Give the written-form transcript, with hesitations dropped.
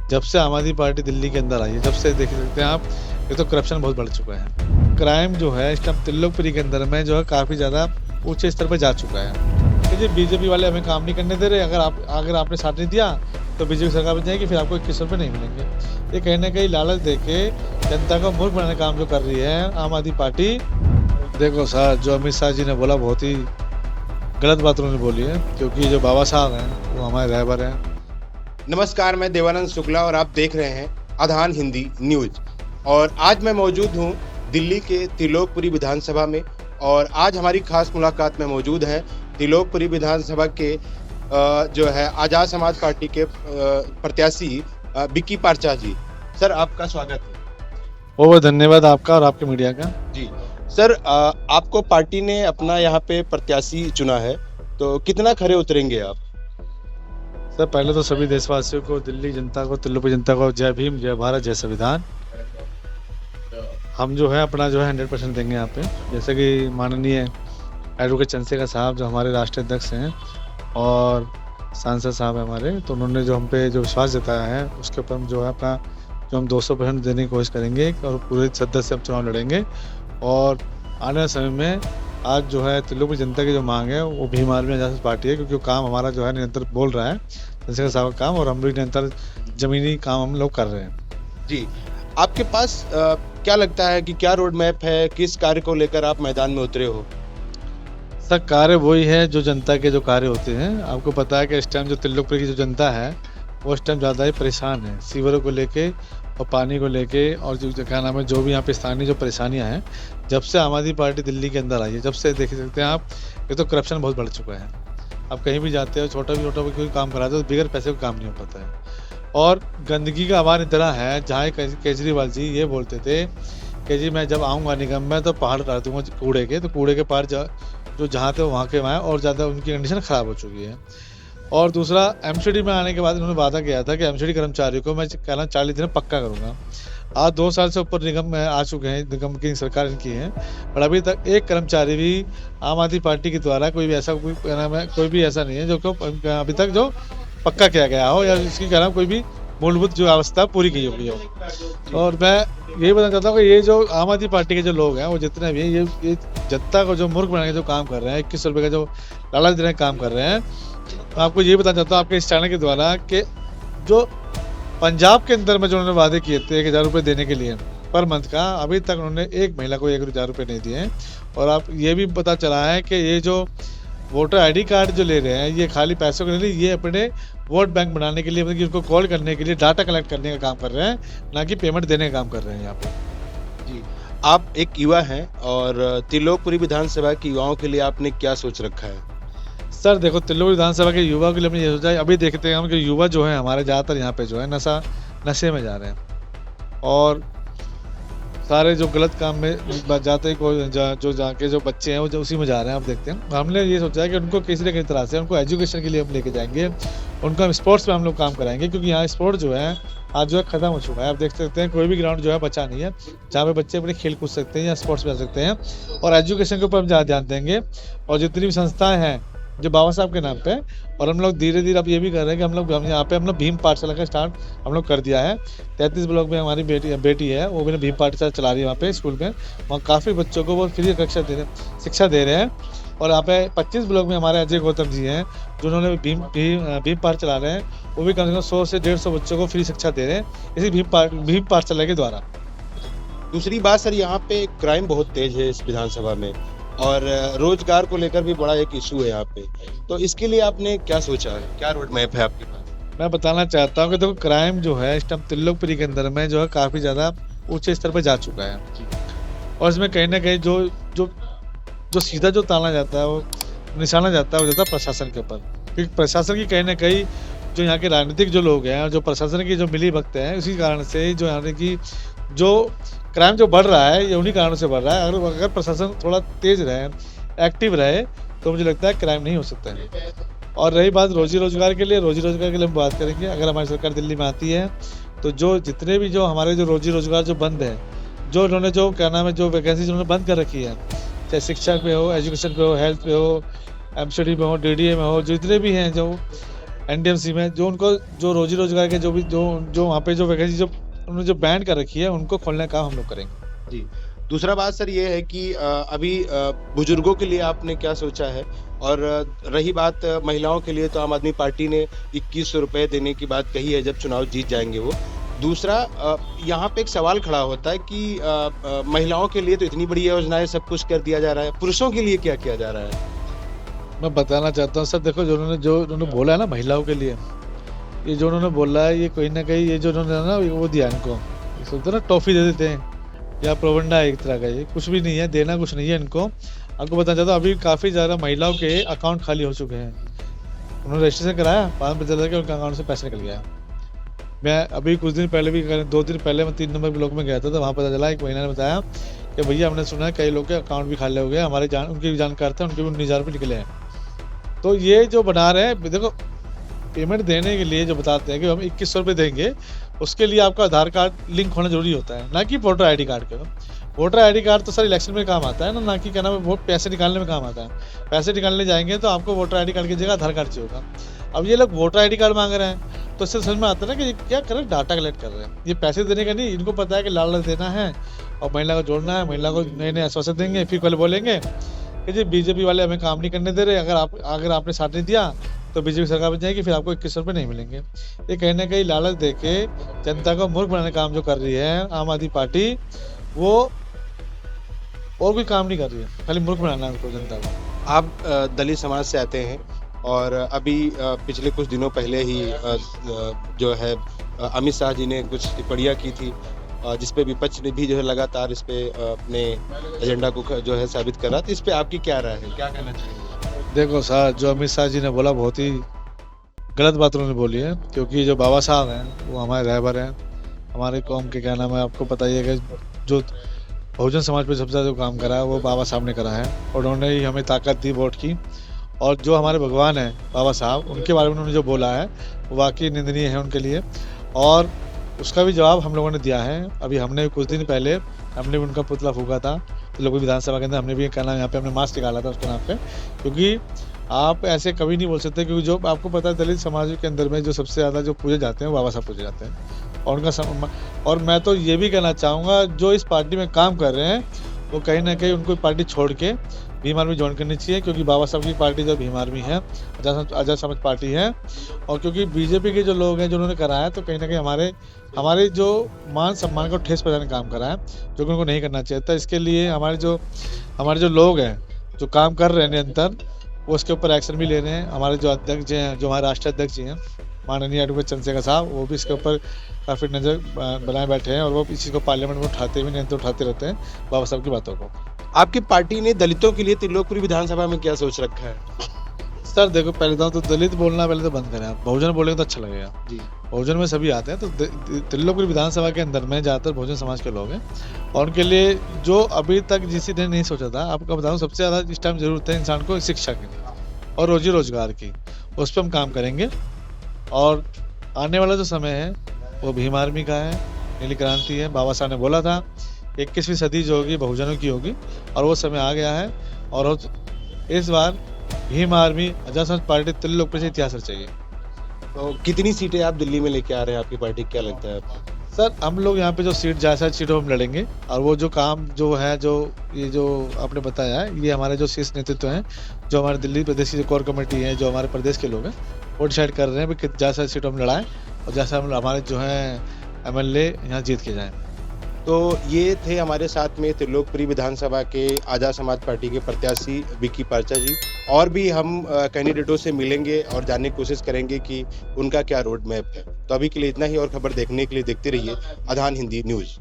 जब से आम आदमी पार्टी दिल्ली के अंदर आई है, जब से देख सकते हैं आप, ये तो करप्शन बहुत बढ़ चुका है। क्राइम जो है इस टाइम त्रिलोकपुरी के अंदर में जो है काफ़ी ज़्यादा ऊंचे स्तर पर जा चुका है। तो ये बीजेपी वाले हमें काम नहीं करने दे रहे। अगर आपने साथ नहीं दिया तो बीजेपी सरकार बन जाएगी, फिर आपको 21 रुपये नहीं मिलेंगे। ये कहीं ना कहीं लालच दे के जनता को मूर्ख बनाने का काम जो कर रही है आम आदमी पार्टी। देखो सर, जो अमित शाह जी ने बोला बहुत ही गलत बात उन्होंने बोली है, क्योंकि जो बाबा साहब हैं वो हमारे रहबर हैं। नमस्कार, मैं देवानंद शुक्ला और आप देख रहे हैं आधान हिंदी न्यूज। और आज मैं मौजूद हूं दिल्ली के त्रिलोकपुरी विधानसभा में, और आज हमारी खास मुलाकात में मौजूद हैं त्रिलोकपुरी विधानसभा के जो है आजाद समाज पार्टी के प्रत्याशी बिक्की पारचा जी। सर, आपका स्वागत है। बहुत धन्यवाद आपका और आपके मीडिया का। जी सर, आपको पार्टी ने अपना यहाँ पे प्रत्याशी चुना है, तो कितना खरे उतरेंगे आप? सर, पहले तो सभी देशवासियों को, दिल्ली जनता को, त्रिलोकपुरी जनता को जय भीम, जय भारत, जय संविधान। हम जो है अपना जो है 100% देंगे यहाँ पे। जैसे कि माननीय एडवोकेट चंद्रशेखर साहब जो हमारे राष्ट्रीय अध्यक्ष हैं और सांसद साहब हैं हमारे, तो उन्होंने जो हम पे जो विश्वास जताया है उसके ऊपर हम जो है अपना जो हम 200% देने की कोशिश करेंगे और पूरे सदस्य से हम चुनाव लड़ेंगे। और आने वाले समय में आज जो है त्रिलोकपुरी जनता की जो मांग है वो भीम आर्मी आजाद पार्टी है, क्योंकि वो काम हमारा जो है निरंतर बोल रहा है चंद्रशेखर साहब का काम, और हम भी निरंतर जमीनी काम हम लोग कर रहे हैं। जी, आपके पास क्या लगता है कि क्या रोड मैप है, किस कार्य को लेकर आप मैदान में उतरे हो? सर, कार्य वही है जो जनता के जो कार्य होते हैं। आपको पता है कि इस टाइम जो त्रिलोकपुरी की जो जनता है वो इस टाइम ज़्यादा ही परेशान है, सीवरों को लेके और पानी को लेके, और जो क्या नाम है, जो भी यहाँ पे स्थानीय जो परेशानियाँ हैं, जब से आम आदमी पार्टी दिल्ली के अंदर आई है, जब से देख सकते हैं आप, ये तो करप्शन बहुत बढ़ चुका है। आप कहीं भी जाते हो, छोटा भी कोई काम कराते हो तो बगैर पैसे का काम नहीं हो पाता है। और गंदगी का आवार इतना है, जहाँ केजरीवाल जी ये बोलते थे कि जी मैं जब आऊँगा निगम में तो पहाड़ काट दूँगा कूड़े के, तो कूड़े के पार जो जहाँ थे वहाँ के वहाँ, और ज़्यादा उनकी कंडीशन ख़राब हो चुकी है। और दूसरा, एमसीडी में आने के बाद इन्होंने वादा किया था कि एमसीडी कर्मचारियों को मैं कहना 40 दिन पक्का करूँगा। आज 2 साल से ऊपर निगम में आ चुके हैं, निगम की सरकार इनकी है, पर अभी तक एक कर्मचारी भी आम आदमी पार्टी के द्वारा कोई भी ऐसा नहीं है जो अभी तक जो पक्का किया गया हो या इसकी कहना कोई भी मूलभूत जो अवस्था पूरी की होगी हो। और मैं यही बताना चाहता हूँ कि ये जो आम आदमी पार्टी के जो लोग हैं वो जितने भी हैं, ये जनता को जो मूर्ख बनाने का जो काम कर रहे हैं, 21 रुपये का जो लालच देने का काम कर रहे हैं। मैं आपको ये बताना चाहता हूँ आपके इस चैनल के द्वारा कि जो पंजाब के अंदर में जो उन्होंने वादे किए थे 1,000 रुपये देने के लिए पर मंथ का, अभी तक उन्होंने एक महिला को 1,000 रुपये नहीं दिए हैं। और आप ये भी पता चला है कि ये जो वोटर आईडी कार्ड जो ले रहे हैं, ये खाली पैसों के लिए, ये अपने वोट बैंक बनाने के लिए, मतलब कि उनको कॉल करने के लिए, डाटा कलेक्ट करने का काम कर रहे हैं, ना कि पेमेंट देने का काम कर रहे हैं यहाँ पे। जी, आप एक युवा हैं और त्रिलोकपुरी विधानसभा के युवाओं के लिए आपने क्या सोच रखा है? सर देखो, त्रिलोकपुरी विधानसभा के युवा के लिए हमने ये सोचा है, अभी देखते हैं हम कि युवा जो है हमारे ज़्यादातर यहाँ पे जो है नशे में जा रहे हैं, और सारे जो गलत काम में जाते जो जाके जो बच्चे हैं वो जो उसी में जा रहे हैं। आप देखते हैं, हमने ये सोचा है कि उनको किसी न किसी तरह से उनको एजुकेशन के लिए हम लेके जाएंगे, उनको हम स्पोर्ट्स में हम लोग काम कराएंगे, क्योंकि यहाँ स्पोर्ट जो है आज जो है ख़त्म हो चुका है। आप देख सकते हैं कोई भी ग्राउंड जो है बचा नहीं है जहाँ पे बच्चे अपने खेल कूद सकते हैं या स्पोर्ट्स में जा सकते हैं। और एजुकेशन के ऊपर हम ज़्यादा ध्यान देंगे, और जितनी भी संस्थाएँ हैं जो बाबा साहब के नाम पे, और हम लोग धीरे धीरे अब ये भी कर रहे हैं कि हम यहाँ पे हम लोग भीम पाठशाला का स्टार्ट हम लोग कर दिया है। 33 ब्लॉक में हमारी बेटी है, वो भी भीम पाठशाला चला रही है वहाँ पे स्कूल में। वहाँ काफ़ी बच्चों को वो फ्री शिक्षा दे रहे हैं। और यहाँ पे 25 ब्लॉक में हमारे अजय गौतम जी हैं जिन्होंने भीम पाठ चला रहे हैं, वो भी कम से कम 100 से 150 बच्चों को फ्री शिक्षा दे रहे हैं इसी भीम पाठशाला के द्वारा। दूसरी बात सर, यहाँ पे क्राइम बहुत तेज है इस विधानसभा में, और रोजगार को लेकर भी बड़ा एक इशू है यहाँ पे, तो इसके लिए आपने क्या सोचा है, क्या रोड मैप है आपके पास? मैं बताना चाहता हूँ कि देखो, क्राइम जो है इस टाइम त्रिलोकपुरी के अंदर में जो है काफ़ी ज़्यादा ऊंचे स्तर पर जा चुका है, और इसमें कहीं ना कहीं जो सीधा जो ताना जाता है, वो निशाना जाता है, वो जाता है प्रशासन के ऊपर। क्योंकि प्रशासन की कहीं ना कहीं जो यहाँ के राजनीतिक जो लोग हैं, जो प्रशासन की जो मिली भगत हैं, उसी कारण से जो यहाँ की जो क्राइम जो बढ़ रहा है, ये उन्हीं कारणों से बढ़ रहा है। अगर प्रशासन थोड़ा तेज रहे, एक्टिव रहे, तो मुझे लगता है क्राइम नहीं हो सकता है। और रही बात रोजी रोजगार के लिए हम बात करेंगे। अगर हमारी सरकार दिल्ली में आती है तो जो जितने भी जो हमारे जो रोजी रोजगार जो बंद है, जो उन्होंने जो क्या नाम है जो वैकेंसी उन्होंने बंद कर रखी है, चाहे शिक्षा पे हो, एजुकेशन पे हो, हेल्थ पे हो, एमसीडी में हो, डीडीए में हो, जितने भी हैं जो एनडीएमसी में, जो उनको जो रोजी रोजगार के जो भी जो वहाँ पे जो वैकेंसी जो उन्होंने जो बैन कर रखी है, उनको खोलने का काम हम लोग करेंगे। जी। दूसरा बात सर ये है कि अभी बुजुर्गों के लिए आपने क्या सोचा है? और रही बात महिलाओं के लिए, तो आम आदमी पार्टी ने 2100 रुपए देने की बात कही है जब चुनाव जीत जाएँगे वो। दूसरा यहाँ पे एक सवाल खड़ा होता है कि महिलाओं के लिए तो इतनी बड़ी योजनाएँ सब कुछ कर दिया जा रहा है, पुरुषों के लिए क्या किया जा रहा है? मैं बताना चाहता हूँ सर, देखो जो उन्होंने बोला है ना महिलाओं के लिए, ये जो उन्होंने बोला है, ये कहीं ना कहीं ये जो उन्होंने ना वो दिया इनको, ये सोचते ना टॉफी दे देते हैं या प्रोवंडा है एक तरह का, ये कुछ भी नहीं है, देना कुछ नहीं है इनको। आपको बताना चाहता हूँ, अभी काफ़ी ज़्यादा महिलाओं के अकाउंट खाली हो चुके हैं। उन्होंने रजिस्ट्रेशन कराया, बाद में पता चला कि उनके अकाउंट से पैसे निकल गया। मैं अभी कुछ दिन पहले भी 2 दिन पहले मैं 3 नंबर ब्लॉक में गया था, तो वहाँ पता चला एक महिला ने बताया कि भैया हमने सुना है कई लोग के अकाउंट भी खाली हो गए, हमारे उनके भी जानकार थे, उनके भी 19,000 रुपये निकले हैं। तो ये जो बना रहे हैं, देखो पेमेंट देने के लिए जो बताते हैं कि हम 2100 रुपये देंगे, उसके लिए आपका आधार कार्ड लिंक होना जरूरी होता है, ना कि वोटर आईडी कार्ड का। वोटर आईडी कार्ड तो सर इलेक्शन में काम आता है ना कि क्या नाम है, वोट पैसे निकालने में काम आता है। पैसे निकालने जाएंगे तो आपको वोटर आईडी कार्ड की जगह आधार कार्ड चाहिए होगा। अब ये लोग वोटर आईडी कार्ड मांग रहे हैं, तो इससे समझ में आता है ना कि क्या कर रहे हैं, डाटा कलेक्ट कर रहे हैं। ये पैसे देने का नहीं, इनको पता है कि लाल देना है और महिला को जोड़ना है, महिला को नए नए आश्वासन देंगे, फिर कल बोलेंगे कि जी बीजेपी वाले हमें काम नहीं करने दे रहे, अगर आपने साथ नहीं दिया तो बीजेपी सरकार बन जाएगी, फिर आपको 2100 रुपये नहीं मिलेंगे। ये कहीं ना कहीं लालच देके जनता को मूर्ख बनाने का काम जो कर रही है आम आदमी पार्टी, वो और कोई काम नहीं कर रही है, खाली मूर्ख बनाना है जनता को। आप दलित समाज से आते हैं और अभी पिछले कुछ दिनों पहले ही जो है अमित शाह जी ने कुछ टिप्पणियाँ की थी, जिस पे विपक्ष ने भी जो है लगातार इस पे अपने एजेंडा को जो है साबित कर रहा था। इस पे आपकी क्या राय है, क्या कहना चाहिए? देखो सर, जो अमित शाह जी ने बोला बहुत ही गलत बात उन्होंने बोली है, क्योंकि जो बाबा साहब हैं वो हमारे रहबर हैं, हमारे कौम के क्या नाम है, आपको पता ही है कि जो बहुजन समाज पे सबसे ज़्यादा जो काम करा है वो बाबा साहब ने करा है, और उन्होंने ही हमें ताकत दी वोट की। और जो हमारे भगवान हैं बाबा साहब, उनके बारे में उन्होंने जो बोला है वो वाकई निंदनीय है उनके लिए, और उसका भी जवाब हम लोगों ने दिया है। अभी हमने कुछ दिन पहले हमने भी उनका पुतला फूका था, तो लोग विधानसभा के अंदर हमने भी कहना यहाँ पे हमने मास्क निकाला था उसके नाम पे, क्योंकि आप ऐसे कभी नहीं बोल सकते, क्योंकि जो आपको पता है दलित समाज के अंदर में जो सबसे ज़्यादा जो पूजे जाते हैं वो बाबा साहब पूजे जाते हैं, और उनका और मैं तो ये भी कहना चाहूँगा जो इस पार्टी में काम कर रहे हैं वो कहीं ना कहीं उनको पार्टी छोड़ के भीम आर्मी ज्वाइन करनी चाहिए, क्योंकि बाबा साहब की पार्टी जो भीम आर्मी है, आज़ाद समाज पार्टी है, और क्योंकि बीजेपी के जो लोग हैं जो उन्होंने कराया, तो कहीं ना कहीं हमारे जो मान सम्मान को ठेस पहुंचाने का काम करा है, जो कि उनको नहीं करना चाहिए था। इसके लिए हमारे जो लोग हैं जो काम कर रहे हैं निरंतर, वो उसके ऊपर एक्शन भी ले रहे हैं। हमारे जो अध्यक्ष हैं, जो हमारे राष्ट्रीय अध्यक्ष जी हैं माननीय एडवोकेट चंद्रशेखर साहब, वो भी इसके ऊपर काफ़ी नज़र बनाए बैठे हैं, और वो इसी को पार्लियामेंट में उठाते हुए निरंतर उठाते रहते हैं बाबा साहब की बातों को। आपकी पार्टी ने दलितों के लिए त्रिलोकपुरी विधानसभा में क्या सोच रखा है? सर देखो, पहले तो दलित बोलना पहले तो बंद करें आप, बहुजन बोलेंगे तो अच्छा लगेगा जी। बहुजन में सभी आते हैं, तो त्रिलोकपुरी विधानसभा के अंदर में ज़्यादातर बहुजन समाज के लोग हैं, और उनके लिए जो अभी तक जिसी ने नहीं सोचा था, आपको बताऊँ सबसे ज़्यादा इस टाइम ज़रूरत है इंसान को शिक्षा की और रोजी रोजगार की, उस पर हम काम करेंगे। और आने वाला जो समय है वो भीम आर्मी का है, नीली क्रांति है। बाबा साहब ने बोला था 21वीं सदी जो होगी बहुजनों की होगी, और वो समय आ गया है, और इस बार भीम आर्मी आज़ाद समाज पार्टी त्रिलोकपुरी से इतिहास रचेगी। तो कितनी सीटें आप दिल्ली में लेके आ रहे हैं, आपकी पार्टी क्या लगता है आपको? सर हम लोग यहाँ पे जो सीट ज्यादा सीटों हम लड़ेंगे, और वो जो काम जो है ये जो आपने बताया है, ये हमारे जो शीर्ष नेतृत्व हैं, जो हमारे दिल्ली प्रदेश की जो कोर कमेटी है, जो हमारे प्रदेश के लोग हैं, वो डिसाइड कर रहे हैं कि ज़्यादा सीटों हम लड़ाएं, और जैसा हम हमारे जो हैं MLA यहाँ जीत के जाएँ। तो ये थे हमारे साथ में त्रिलोकपुरी विधानसभा के आज़ाद समाज पार्टी के प्रत्याशी विक्की पार्चा जी। और भी हम कैंडिडेटों से मिलेंगे और जानने की कोशिश करेंगे कि उनका क्या रोड मैप है। तो अभी के लिए इतना ही, और खबर देखने के लिए देखते रहिए आधान हिंदी न्यूज़।